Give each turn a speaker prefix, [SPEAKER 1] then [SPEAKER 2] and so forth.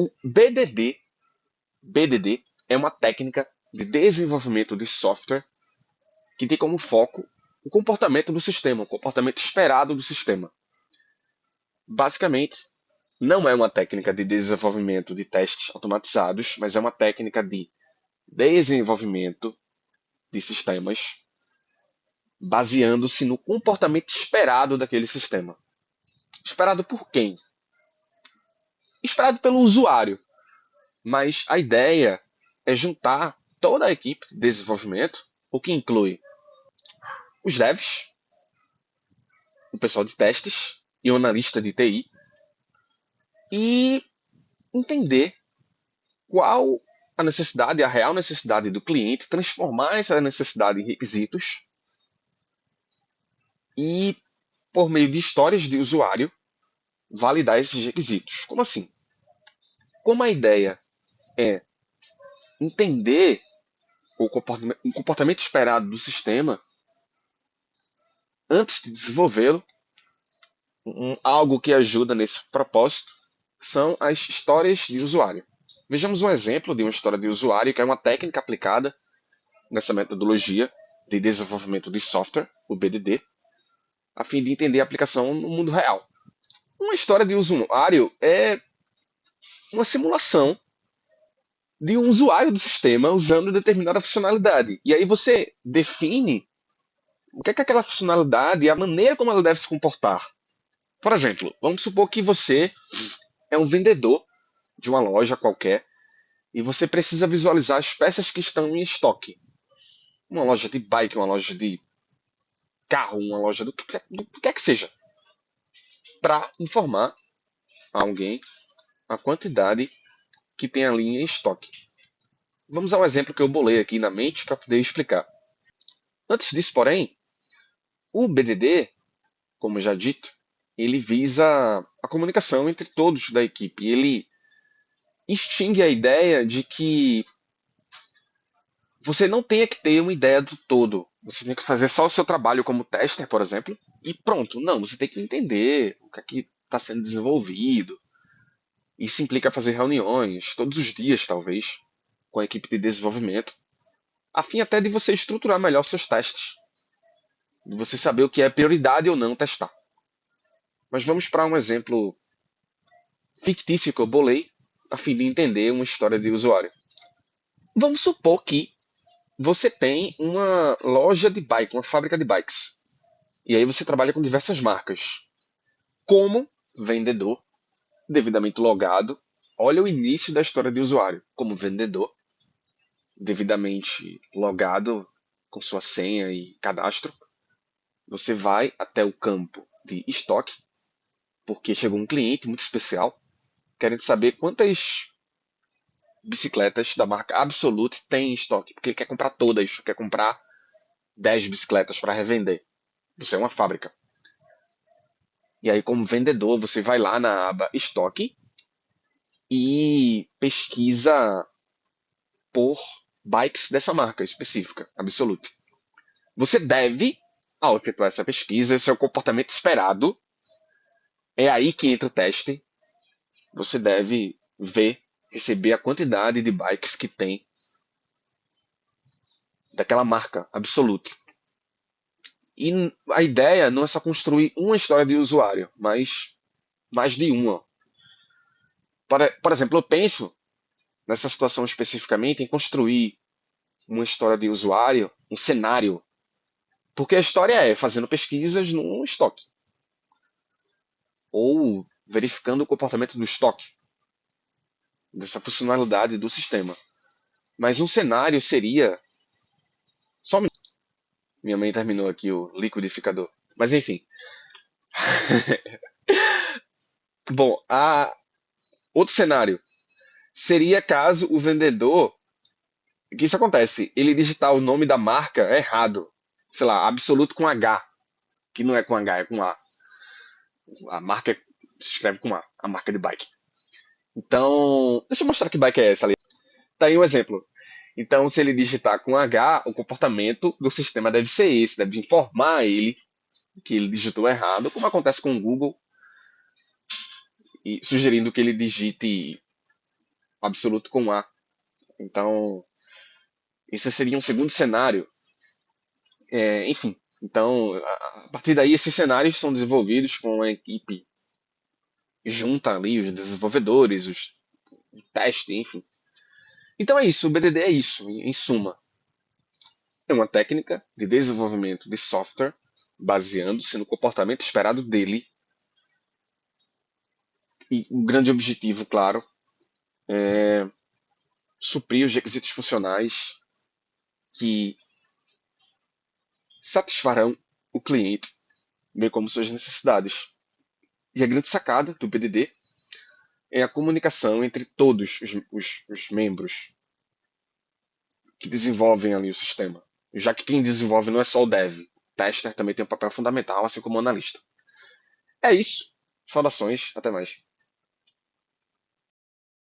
[SPEAKER 1] O BDD é uma técnica de desenvolvimento de software que tem como foco o comportamento do sistema, o comportamento esperado do sistema. Basicamente, não é uma técnica de desenvolvimento de testes automatizados, mas é uma técnica de desenvolvimento de sistemas baseando-se no comportamento esperado daquele sistema. Esperado por quem? Esperado pelo usuário. Mas a ideia é juntar toda a equipe de desenvolvimento, o que inclui os devs, o pessoal de testes e o analista de TI, e entender qual a necessidade, a real necessidade do cliente, transformar essa necessidade em requisitos e, por meio de histórias de usuário, validar esses requisitos. Como assim? Como a ideia é entender o comportamento esperado do sistema antes de desenvolvê-lo, algo que ajuda nesse propósito são as histórias de usuário. Vejamos um exemplo de uma história de usuário, que é uma técnica aplicada nessa metodologia de desenvolvimento de software, o BDD, a fim de entender a aplicação no mundo real. Uma história de usuário é uma simulação de um usuário do sistema usando determinada funcionalidade. E aí você define o que é aquela funcionalidade e a maneira como ela deve se comportar. Por exemplo, vamos supor que você é um vendedor de uma loja qualquer e você precisa visualizar as peças que estão em estoque. Uma loja de bike, uma loja de carro, uma loja do que quer que seja. Para informar a alguém a quantidade que tem ali em estoque. Vamos a um exemplo que eu bolei aqui na mente para poder explicar. Antes disso, porém, o BDD, como já dito, ele visa a comunicação entre todos da equipe. Ele extingue a ideia de que você não tenha que ter uma ideia do todo. Você tem que fazer só o seu trabalho como tester, por exemplo, e pronto. Não, você tem que entender o que está sendo desenvolvido. Isso implica fazer reuniões, todos os dias, talvez, com a equipe de desenvolvimento, a fim até de você estruturar melhor seus testes. De você saber o que é prioridade ou não testar. Mas vamos para um exemplo fictício que eu bolei, a fim de entender uma história de usuário. Vamos supor que você tem uma loja de bike, uma fábrica de bikes. E aí você trabalha com diversas marcas. Como vendedor, devidamente logado, olha o início da história de usuário. Como vendedor, devidamente logado com sua senha e cadastro, você vai até o campo de estoque, porque chegou um cliente muito especial, querendo saber quantas bicicletas da marca Absolute tem em estoque, porque ele quer comprar todas, quer comprar 10 bicicletas para revender. Você é uma fábrica. E aí, como vendedor, você vai lá na aba estoque e pesquisa por bikes dessa marca específica, Absolute. Você deve, ao efetuar essa pesquisa, esse é o comportamento esperado. É aí que entra o teste. Você deve ver, receber a quantidade de bikes que tem daquela marca Absolute. E a ideia não é só construir uma história de usuário, mas mais de uma. Por exemplo, eu penso, nessa situação especificamente, em construir uma história de usuário, um cenário. Porque a história é fazendo pesquisas no estoque. Ou verificando o comportamento do estoque, dessa funcionalidade do sistema. Mas um cenário seria. Só um minuto. Minha mãe terminou aqui o liquidificador. Mas enfim. Bom, outro cenário seria caso o vendedor. Que isso acontece, ele digitar o nome da marca errado. Sei lá, Absoluto com H. Que não é com H, é com A. A marca se escreve com A marca de bike. Então, deixa eu mostrar que bike é essa ali. Tá aí um exemplo. Então, se ele digitar com H, o comportamento do sistema deve ser esse, deve informar ele que ele digitou errado, como acontece com o Google, e sugerindo que ele digite absoluto com A. Então, esse seria um segundo cenário. Enfim, então, a partir daí, esses cenários são desenvolvidos com a equipe junta ali, os desenvolvedores, o teste, enfim. Então é isso, o BDD é isso, em suma. É uma técnica de desenvolvimento de software baseando-se no comportamento esperado dele e o grande objetivo, claro, é suprir os requisitos funcionais que satisfarão o cliente, bem como suas necessidades. E a grande sacada do BDD é a comunicação entre todos os membros que desenvolvem ali o sistema. Já que quem desenvolve não é só o dev, o tester também tem um papel fundamental, assim como o analista. É isso. Saudações, até mais.